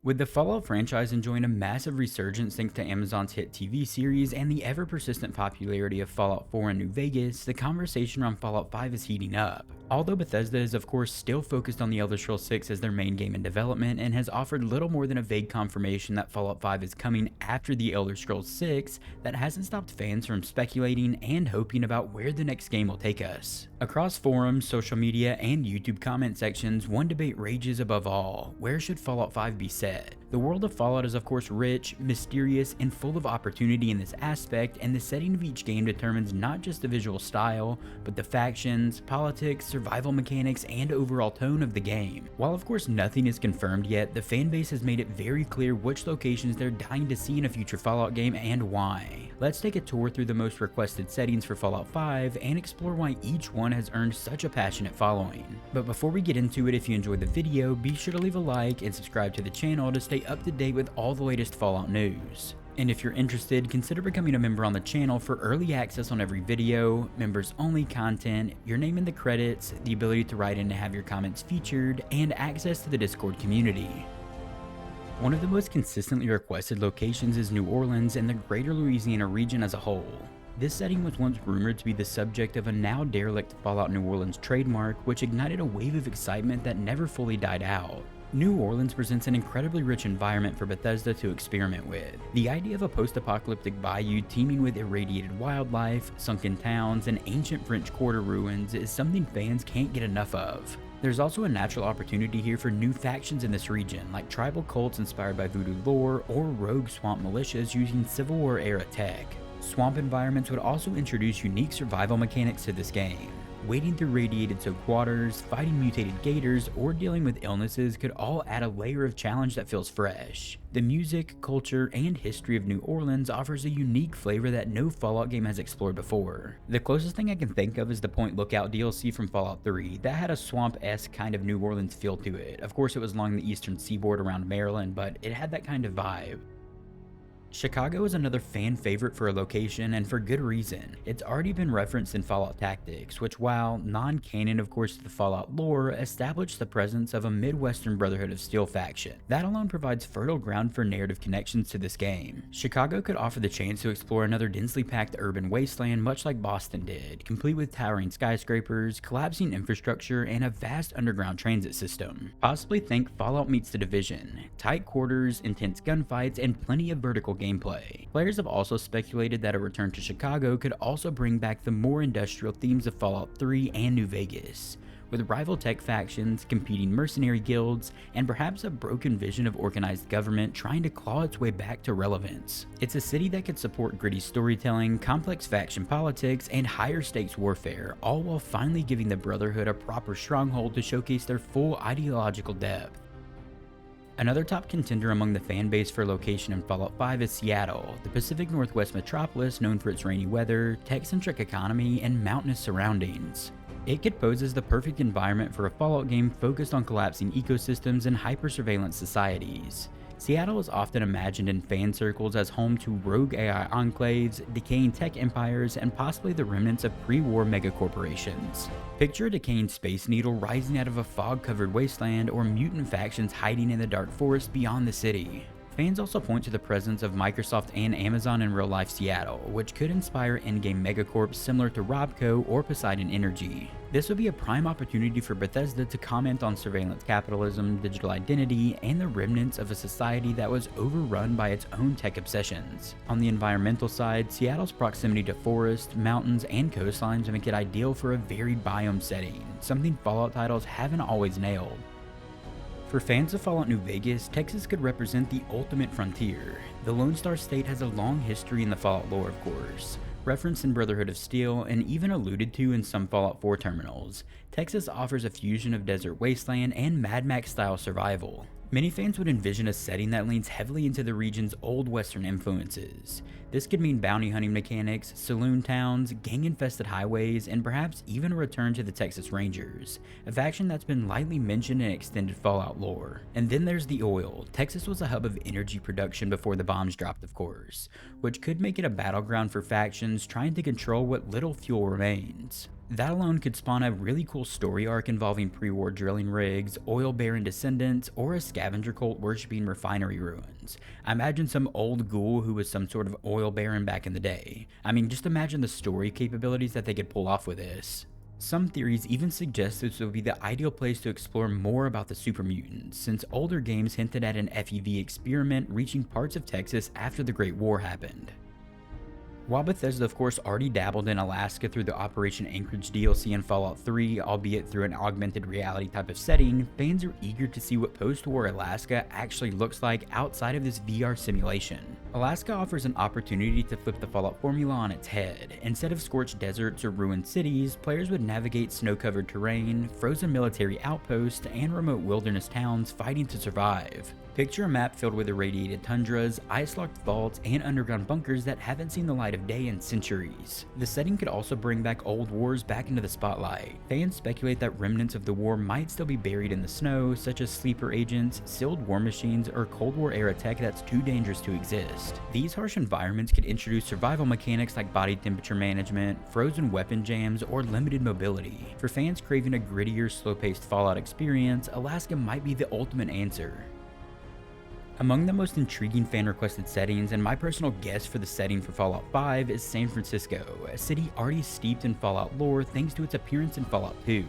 With the Fallout franchise enjoying a massive resurgence thanks to Amazon's hit TV series and the ever-persistent popularity of Fallout 4 in New Vegas, the conversation around Fallout 5 is heating up. Although Bethesda is of course still focused on The Elder Scrolls 6 as their main game in development and has offered little more than a vague confirmation that Fallout 5 is coming after The Elder Scrolls 6, that hasn't stopped fans from speculating and hoping about where the next game will take us. Across forums, social media, and YouTube comment sections, one debate rages above all: where should Fallout 5 be set? The world of Fallout is of course rich, mysterious, and full of opportunity in this aspect, and the setting of each game determines not just the visual style, but the factions, politics, survival mechanics, and overall tone of the game. While of course nothing is confirmed yet, the fanbase has made it very clear which locations they're dying to see in a future Fallout game and why. Let's take a tour through the most requested settings for Fallout 5 and explore why each one has earned such a passionate following. But before we get into it, if you enjoyed the video, be sure to leave a like and subscribe to the channel to stay up to date with all the latest Fallout news. And if you're interested, consider becoming a member on the channel for early access on every video, members only content, your name in the credits, the ability to write in to have your comments featured, and access to the Discord community. One of the most consistently requested locations is New Orleans and the greater Louisiana region as a whole. This setting was once rumored to be the subject of a now derelict Fallout New Orleans trademark, which ignited a wave of excitement that never fully died out. New Orleans presents an incredibly rich environment for Bethesda to experiment with. The idea of a post-apocalyptic bayou teeming with irradiated wildlife, sunken towns, and ancient French Quarter ruins is something fans can't get enough of. There's also a natural opportunity here for new factions in this region, like tribal cults inspired by voodoo lore or rogue swamp militias using Civil War era tech. Swamp environments would also introduce unique survival mechanics to this game. Wading through radiated soaked waters, fighting mutated gators, or dealing with illnesses could all add a layer of challenge that feels fresh. The music, culture, and history of New Orleans offers a unique flavor that no Fallout game has explored before. The closest thing I can think of is the Point Lookout DLC from Fallout 3 that had a swamp-esque kind of New Orleans feel to it. Of course it was along the eastern seaboard around Maryland, but it had that kind of vibe. Chicago is another fan favorite for a location, and for good reason. It's already been referenced in Fallout Tactics, which, while non-canon of course to the Fallout lore, established the presence of a Midwestern Brotherhood of Steel faction. That alone provides fertile ground for narrative connections to this game. Chicago could offer the chance to explore another densely packed urban wasteland much like Boston did, complete with towering skyscrapers, collapsing infrastructure, and a vast underground transit system. Possibly think Fallout meets The Division. Tight quarters, intense gunfights, and plenty of vertical gameplay. Players have also speculated that a return to Chicago could also bring back the more industrial themes of Fallout 3 and New Vegas, with rival tech factions, competing mercenary guilds, and perhaps a broken vision of organized government trying to claw its way back to relevance. It's a city that could support gritty storytelling, complex faction politics, and higher stakes warfare, all while finally giving the Brotherhood a proper stronghold to showcase their full ideological depth. Another top contender among the fan base for location in Fallout 5 is Seattle, the Pacific Northwest metropolis known for its rainy weather, tech-centric economy, and mountainous surroundings. It could pose as the perfect environment for a Fallout game focused on collapsing ecosystems and hyper-surveillance societies. Seattle is often imagined in fan circles as home to rogue AI enclaves, decaying tech empires, and possibly the remnants of pre-war megacorporations. Picture a decaying Space Needle rising out of a fog-covered wasteland, or mutant factions hiding in the dark forest beyond the city. Fans also point to the presence of Microsoft and Amazon in real-life Seattle, which could inspire in-game megacorps similar to Robco or Poseidon Energy. This would be a prime opportunity for Bethesda to comment on surveillance capitalism, digital identity, and the remnants of a society that was overrun by its own tech obsessions. On the environmental side, Seattle's proximity to forests, mountains, and coastlines make it ideal for a varied biome setting, something Fallout titles haven't always nailed. For fans of Fallout New Vegas, Texas could represent the ultimate frontier. The Lone Star State has a long history in the Fallout lore, of course. Referenced in Brotherhood of Steel and even alluded to in some Fallout 4 terminals, Texas offers a fusion of desert wasteland and Mad Max-style survival. Many fans would envision a setting that leans heavily into the region's old western influences. This could mean bounty hunting mechanics, saloon towns, gang-infested highways, and perhaps even a return to the Texas Rangers, a faction that's been lightly mentioned in extended Fallout lore. And then there's the oil. Texas was a hub of energy production before the bombs dropped, of course, which could make it a battleground for factions trying to control what little fuel remains. That alone could spawn a really cool story arc involving pre-war drilling rigs, oil baron descendants, or a scavenger cult worshipping refinery ruins. I imagine some old ghoul who was some sort of oil baron back in the day. I mean, just imagine the story capabilities that they could pull off with this. Some theories even suggest this would be the ideal place to explore more about the super mutants, since older games hinted at an FEV experiment reaching parts of Texas after the Great War happened. While Bethesda of course already dabbled in Alaska through the Operation Anchorage DLC in Fallout 3, albeit through an augmented reality type of setting, fans are eager to see what post-war Alaska actually looks like outside of this VR simulation. Alaska offers an opportunity to flip the Fallout formula on its head. Instead of scorched deserts or ruined cities, players would navigate snow-covered terrain, frozen military outposts, and remote wilderness towns fighting to survive. Picture a map filled with irradiated tundras, ice-locked vaults, and underground bunkers that haven't seen the light of day in centuries. The setting could also bring back old wars back into the spotlight. Fans speculate that remnants of the war might still be buried in the snow, such as sleeper agents, sealed war machines, or Cold War era tech that's too dangerous to exist. These harsh environments could introduce survival mechanics like body temperature management, frozen weapon jams, or limited mobility. For fans craving a grittier, slow-paced Fallout experience, Alaska might be the ultimate answer. Among the most intriguing fan-requested settings, and my personal guess for the setting for Fallout 5, is San Francisco, a city already steeped in Fallout lore thanks to its appearance in Fallout 2.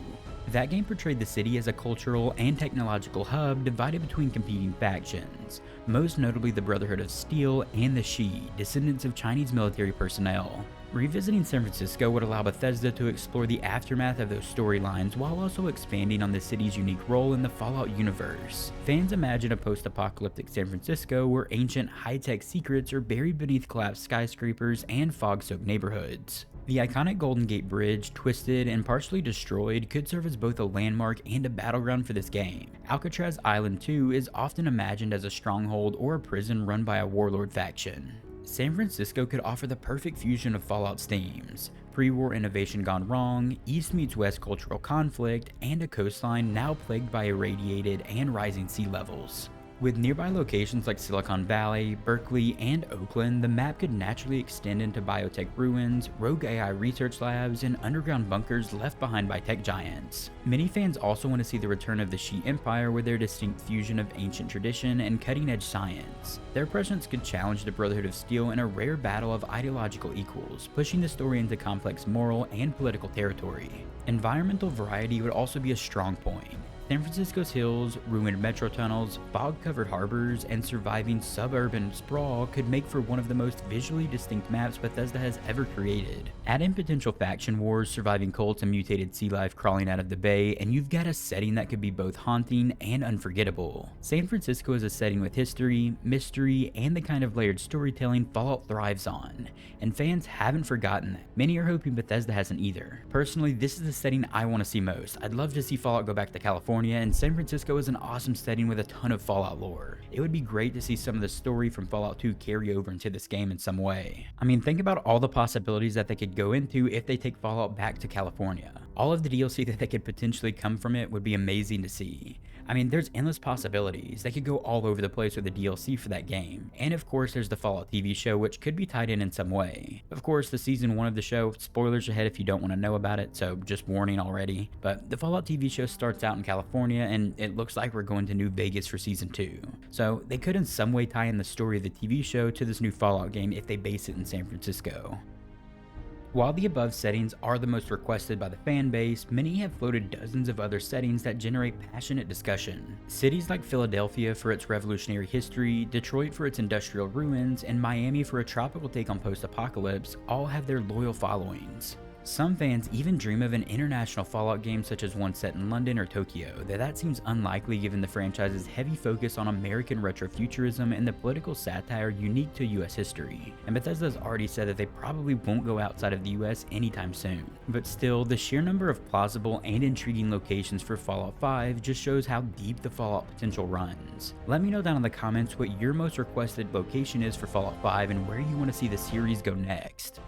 That game portrayed the city as a cultural and technological hub divided between competing factions, most notably the Brotherhood of Steel and the Shi, descendants of Chinese military personnel. Revisiting San Francisco would allow Bethesda to explore the aftermath of those storylines while also expanding on the city's unique role in the Fallout universe. Fans imagine a post-apocalyptic San Francisco where ancient high-tech secrets are buried beneath collapsed skyscrapers and fog-soaked neighborhoods. The iconic Golden Gate Bridge, twisted and partially destroyed, could serve as both a landmark and a battleground for this game. Alcatraz Island 2 is often imagined as a stronghold or a prison run by a warlord faction. San Francisco could offer the perfect fusion of Fallout's themes: pre-war innovation gone wrong, East meets West cultural conflict, and a coastline now plagued by irradiated and rising sea levels. With nearby locations like Silicon Valley, Berkeley, and Oakland, the map could naturally extend into biotech ruins, rogue AI research labs, and underground bunkers left behind by tech giants. Many fans also want to see the return of the Shi Empire with their distinct fusion of ancient tradition and cutting-edge science. Their presence could challenge the Brotherhood of Steel in a rare battle of ideological equals, pushing the story into complex moral and political territory. Environmental variety would also be a strong point. San Francisco's hills, ruined metro tunnels, fog-covered harbors, and surviving suburban sprawl could make for one of the most visually distinct maps Bethesda has ever created. Add in potential faction wars, surviving cults, and mutated sea life crawling out of the bay, and you've got a setting that could be both haunting and unforgettable. San Francisco is a setting with history, mystery, and the kind of layered storytelling Fallout thrives on, and fans haven't forgotten that. Many are hoping Bethesda hasn't either. Personally, this is the setting I want to see most. I'd love to see Fallout go back to California, and San Francisco is an awesome setting with a ton of Fallout lore. It would be great to see some of the story from Fallout 2 carry over into this game in some way. I mean, think about all the possibilities that they could go into if they take Fallout back to California. All of the DLC that could potentially come from it would be amazing to see. I mean, there's endless possibilities. They could go all over the place with the DLC for that game. And of course, there's the Fallout TV show, which could be tied in some way. Of course, the season 1 of the show, spoilers ahead if you don't want to know about it, so just warning already. But the Fallout TV show starts out in California, and it looks like we're going to New Vegas for season 2. So they could in some way tie in the story of the TV show to this new Fallout game if they base it in San Francisco. While the above settings are the most requested by the fan base, many have floated dozens of other settings that generate passionate discussion. Cities like Philadelphia for its revolutionary history, Detroit for its industrial ruins, and Miami for a tropical take on post-apocalypse all have their loyal followings. Some fans even dream of an international Fallout game such as one set in London or Tokyo, though that seems unlikely given the franchise's heavy focus on American retrofuturism and the political satire unique to US history. And Bethesda has already said that they probably won't go outside of the US anytime soon. But still, the sheer number of plausible and intriguing locations for Fallout 5 just shows how deep the Fallout potential runs. Let me know down in the comments what your most requested location is for Fallout 5 and where you want to see the series go next.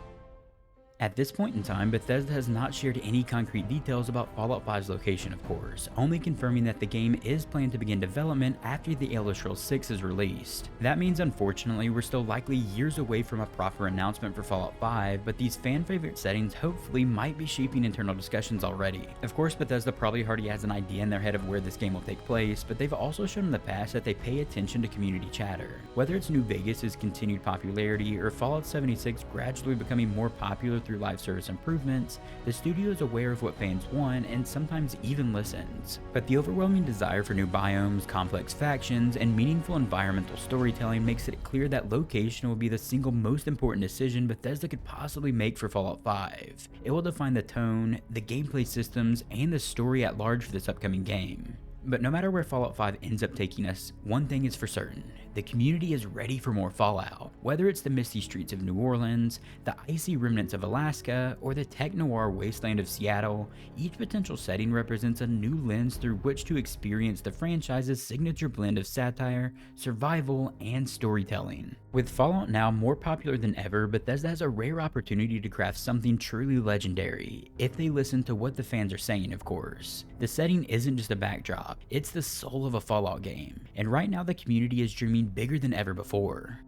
At this point in time, Bethesda has not shared any concrete details about Fallout 5's location, of course, only confirming that the game is planned to begin development after The Elder Scrolls 6 is released. That means, unfortunately, we're still likely years away from a proper announcement for Fallout 5, but these fan-favorite settings hopefully might be shaping internal discussions already. Of course, Bethesda probably already has an idea in their head of where this game will take place, but they've also shown in the past that they pay attention to community chatter. Whether it's New Vegas' continued popularity or Fallout 76 gradually becoming more popular through live service improvements, the studio is aware of what fans want and sometimes even listens. But the overwhelming desire for new biomes, complex factions, and meaningful environmental storytelling makes it clear that location will be the single most important decision Bethesda could possibly make for Fallout 5. It will define the tone, the gameplay systems, and the story at large for this upcoming game. But no matter where Fallout 5 ends up taking us, one thing is for certain: the community is ready for more Fallout. Whether it's the misty streets of New Orleans, the icy remnants of Alaska, or the tech-noir wasteland of Seattle, each potential setting represents a new lens through which to experience the franchise's signature blend of satire, survival, and storytelling. With Fallout now more popular than ever, Bethesda has a rare opportunity to craft something truly legendary, if they listen to what the fans are saying, of course. The setting isn't just a backdrop, it's the soul of a Fallout game, and right now the community is dreaming bigger than ever before.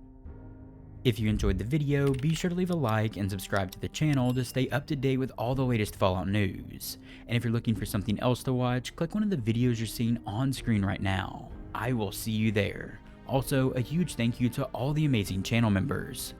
If you enjoyed the video, be sure to leave a like and subscribe to the channel to stay up to date with all the latest Fallout news. And if you're looking for something else to watch, click one of the videos you're seeing on screen right now. I will see you there. Also, a huge thank you to all the amazing channel members.